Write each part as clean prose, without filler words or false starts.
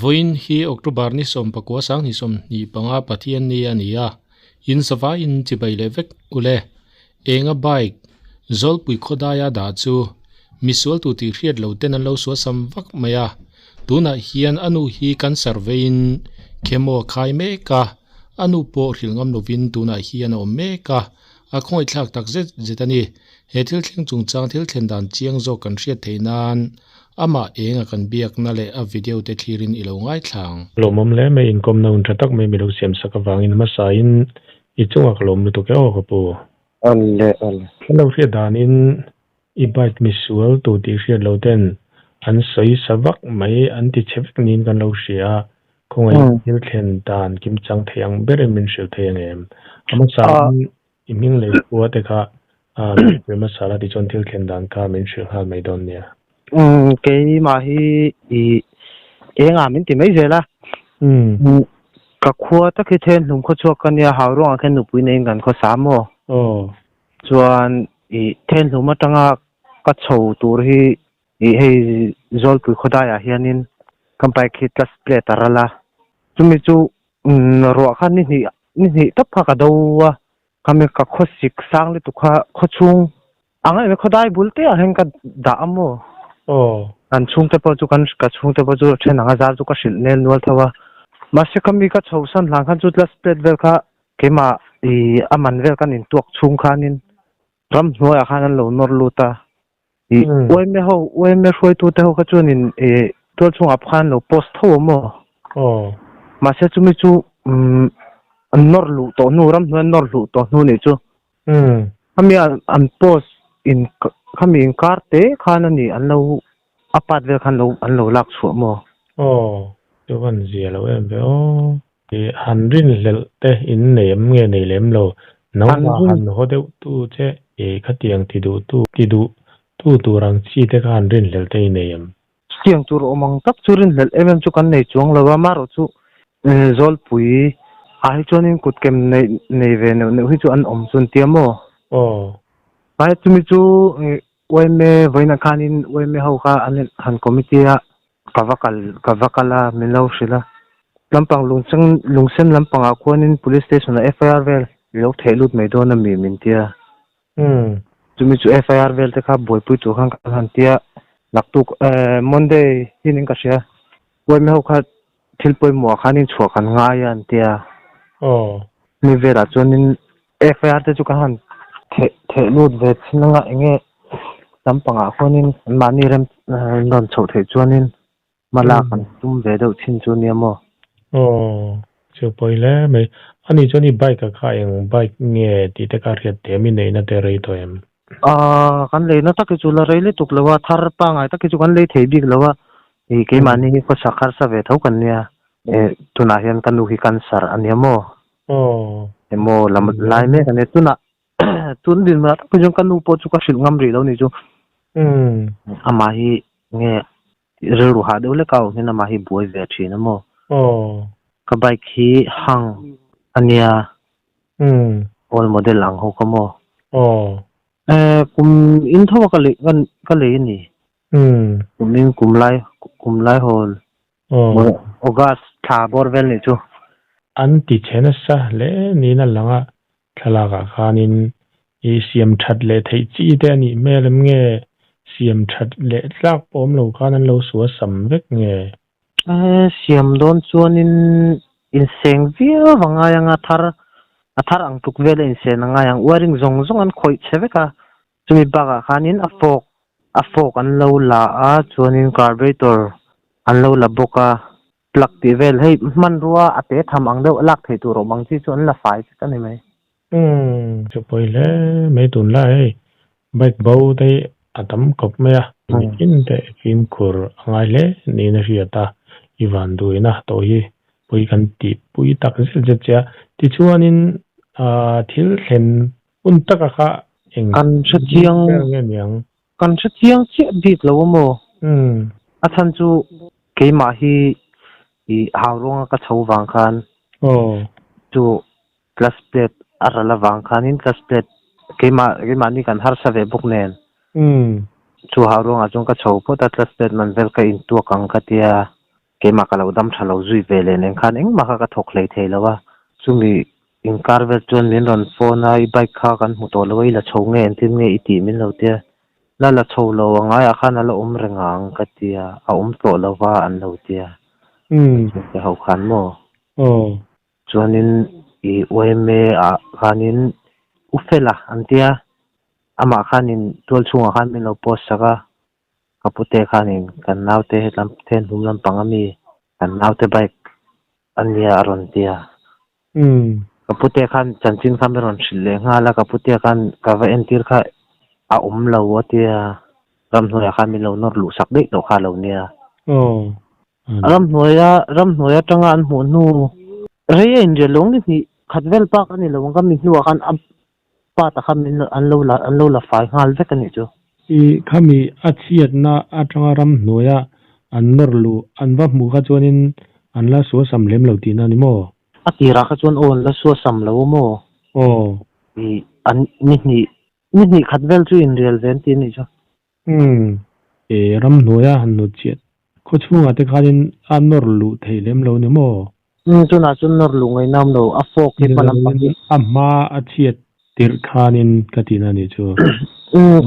Voin hi October ni som pakwa sang ni som ni panga pathian ni ania in sawa in chibai levek ule enga bike zol pui khodaya da chu misual tu ti hriat lo ten an lo so sam vak maya tuna hian anu hi kan survey in khemo khai me ka anu po hrilngam lovin tuna hian o me ka a khoi thlak tak zetani he thil thleng chung chang thil thlen dan chiang zo kan hriat theinan ama enga kan biak na le a video te thirin ilo ngai thlang lomom le me in kom na un thatak me mi lo sem saka wangin ma sa in I chunga kalom lu to ke o ko alle lo hriat dan in I bike misual tu ti hriat lo ten an soi savak mai an ti chevek nin kan lo hria khongai thil thlen dan kim chang theyang bere min shil theyang em ama sa iming le puwa te kha ma sala ti chon thil thlen dan ka min shil hal mai don nia ke ma hi enga min ti mai zela ka khua ta ki then lum kho chok kan ya haw rong khen nu pui nei gan kho samo chuan then lum atanga ka chho tur hi hei zol pui khoda ya hianin kampai khit ka split arala chumi chu ro khan ni tap kha ka dowa kame ka kho sik sang le tu kha kho chung angai me khodai bulte a heng ka da amo an chung te po chu kan ka chung te po chu then anga jar chu ka sil nel nual thawa masih kami ka chausan lang kan jutla spread vel ka kema aman vel kan in tuak chung khanin ram hnuai khanan lo nor luta oime hoi tu te ho ka chunin tol chung ap khan lo post tho mo masih chumi chu nor lu to nu ram hnuai nor lu to nu ni chu kami an post in kami in karte khanani an lo apat vel khan lo an lo lak chu mo cho van zia lo em be thì hanrin lel te in nem nge nei lem lo no ma han ho de tu che khatiang ti du rang chi te kan rin lel te nem tiang tur omang tak churin lel em chu kan nei chuang lo ma ro chu zol pui ai chonin kut kem nei ve ne hu chu an om chun tiamo pai chumi chu oime voina khanin oime ho kha an han committee kavakala milau shila lampang lungsen lampang akuanin police station na FIR vel lo thelut mai do na mi mintia chumi chu FIR vel te kha boipui tu khang kan tia laktuk monday hinin ka sia wai me ho kha thilpoi mo khanin chhuak kan nga yan tia mi vera chonin FIR te chu ka han thelut ve chinanga enge lampang akuanin mani rem non chho the chuanin malakan tum ve do thin chu niamo chu poile me ani choni bike ka kha eng bike nge ti te ka riat te mi nei na te rei to em kan le na tak chu la rei le tuk lawa thar pa ngai tak chu kan le thei bik lawa ke mani ko sakhar sa ve thau kan nia tuna hian kan nu hi kan sar aniamo emo lam lai me kan tuna tun din ma tak jong kan nu po chu ka sil ngam ri lo ni chu ama hi nge ru ha de le kaw ni na ma hi boy ve thina mo ka bike hi hang ania all model ang ho kamo kum in thawa ka le ni kum lai hol ogas tha bor vel ni chu an ti chena sa le ni na langa thala ga khanin siam that le thei chi te ani melem nge siam that le tlak pom lo khanan lo suwa sam vek nge siam don chuanin in seng via wanga yang athar ang tuk vele in se nga yang waring zong an khoi cheveka chumi baga khanin afok an lo la a chuanin carburetor an lo la boka plug ti vel hei man ruwa ate tham ang do lak thei tu ro mang chi chuan la fai ka ni mai chu poile me tun lai bike bo dei atam kop me a in te kim kur angai le ni na riata iwan duina to hi pui kan ti pui tak zel cha ti chuanin thil hlen un taka kha eng kan chiang che dit lo mo athan chu ke ma hi hawronga ka chhowang khan chu class plate arala wang khanin class plate ke ma ni kan har sa ve buk nen chu hawronga chung ka chho po ta class plate man vel ka in tu kang ka tia ke ma kalau dam thalo zui ve le nen khan eng ma ka thok hlei thei lawa chumi in carvel chon min ron phone ai bike kha kan mu to loi la chho nge en tin nge iti min lo tia la chho lo anga ya khan la rengang ka tia a to lawa an lo tia ke hau khan mo chuanin I oime a khanin ufela antia ama khanin tol chunga khan min lo post saka kapute khanin kan naute lam then hum lam pangami kan naute bike ania aron tia kapute khan chanchin khameron shille ngala kapute khan kava entir kha a lo tia ram hnoya khan min lo nor lu sak dei lo kha lo nia ram hnoya tanga an mu nu rei en je long ni khatvel pa kan ni lo ngam ni nuwa kan pa ta khan min an lo la fai ngal ve kan ni chu I kami achiat na atrangaram noya annorlu anwa mu kha chuanin anla so samlem lo tina ni mo atira kha chon on la so sam lo mo I an ni khatvel chu in real ven ti ni chu e ram noya hanno chiat ko chunga te khanin annorlu theilem lo ni mo chu na chun nor lu ngai nam lo a fok ke panam pa amma achiat tir khanin katina ni chu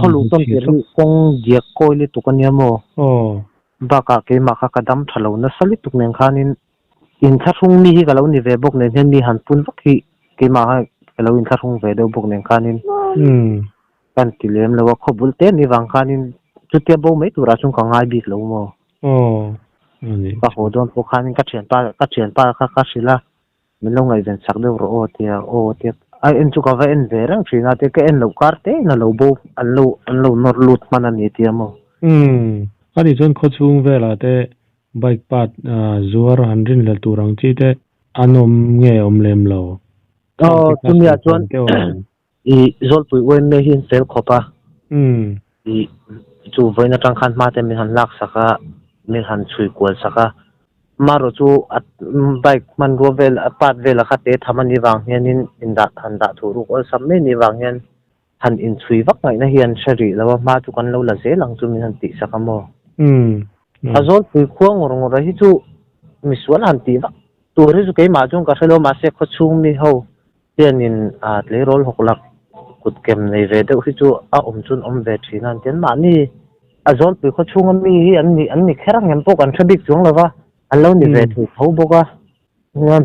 kholu tom tir kong dia koi le tu kan ya mo ba ka ke ma kha kadam thalo na sali tuk nen khanin in thung mi hi galo ni ve bok nen hen mi han pun vak hi ke ma ha galo in thung ve do bok nen khanin kan tilem lo kho bul te ni wang khanin chu te bo mai tu ra chung ka ngai bi lo mo ka ho don po khanin ka chen pa ka sila min lo ngai ven sak do ro o tia ai en chu ka va en ve rang thina te ke en lo kar te na lo bo an lo nor lut man ani tia mo ani chon kho chung vela te bike pat zuar handrin la turang chi te anom nge omlem lo tumia chuan I zol pui wen me hin sel khopa I chu voina tang khan ma te min han lak saka min han chui kwal saka maro chu bike man ro vel pat vel kha te thamani wang hianin inda han da thu ru ol sam me ni wang hian han in chui vak ngai na hian shari lawa ma chu kan lo la ze lang chu min han ti saka mo azol pui khuang ngor hi chu miswan han ti vak tur hi chu ke ma chung ka thelo ma se kho chung mi ho hianin a tle rol hoklak kut kem nei ve de hi chu a chun ve thina ten ma ni azol pui kho chung mi hi an ni kherang em pok an thabik chung lawa an lo ni ve thu tho boka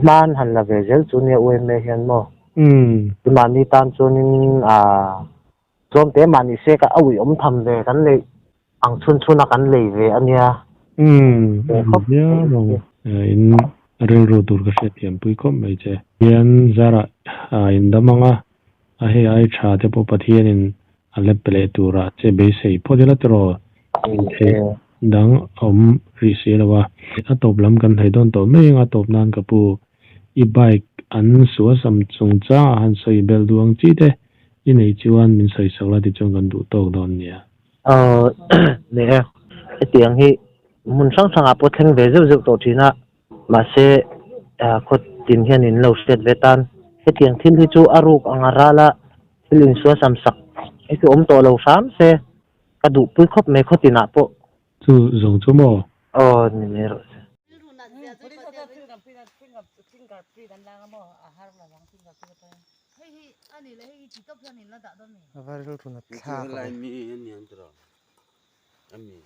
man han la ve zel chu ne oi me hian mo ma ni tan chunin chom te ma ni se ka awi tham ve kan le ang chuna kan le ve ania in rel ro dur ka se tiam pui ko mai che yan zara in damanga a he ai tha te po pathian in ale ple tura che be sei podela tro in the dang ri se lawa a top lam kan thai don to me nga top nan ka pu I bike an suwa sam chung cha han sei bel duang chi te I nei chuan min sei sakla ti chung kan du tok don nia ne tiang hi mun sang apo theng ve zo to thina ma se khot tin hian in lo stet vetan he tiang thin hi chu aruk angarala hilin suwa sam sak e chu to lo sam se ka du pui khop me khotina po chu zong chu mo ni ne ro Avaril runa tha lai mi ni antro ami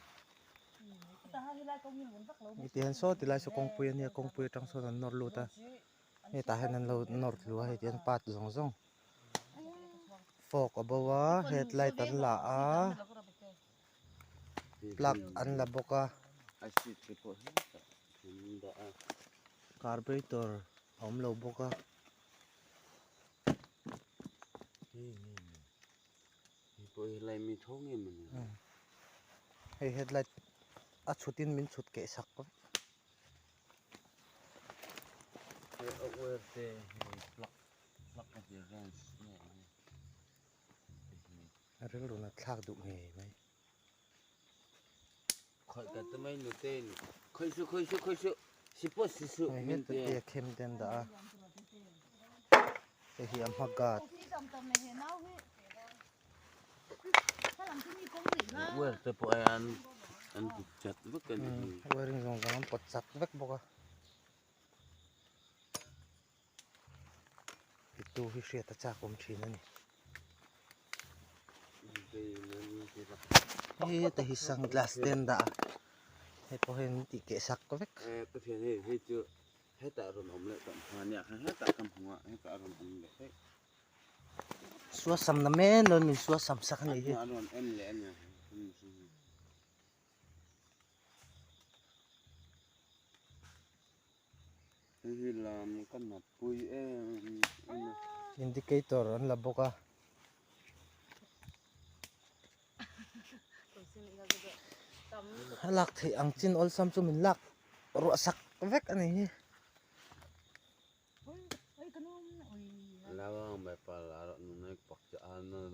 itian so tilai so kongpui ni kongpui tang so nor lu ta e ta hanan lo nor lu ha itian pat zong zong fok abawa headlight an la a plug an la boka carburetor om lo boka lai mi thong em hey headlight a chutin min chut ke sak ko hey over te plug ka dia gas ne rel runa thak du nge mai khoi ka tamai nu te khoi su sipo sisu min te khem den da hi am hagat wer te po an Anh chặt vứt cái Wiring zong zong pot sat vek boka. Itu hi hria ta cha kom thin ani. Ta hi sang glass ten da. He po hen ti ke sak ko vek. cái phiền hay chưa hết tạ rồi ổng lại tận hoàn nhạc hết tạ cầm hùng hết tạ rồi ổng lại hết Suwa sam na men non min suwa sam sak ni hi. rồi em lẽ nhỉ thì làm con mặt bùi em Indicator an la boka. Halak thi ang chin ol sam chu min lak ro sak vek ani hi. lao bài pa là nó bọc cho anh nó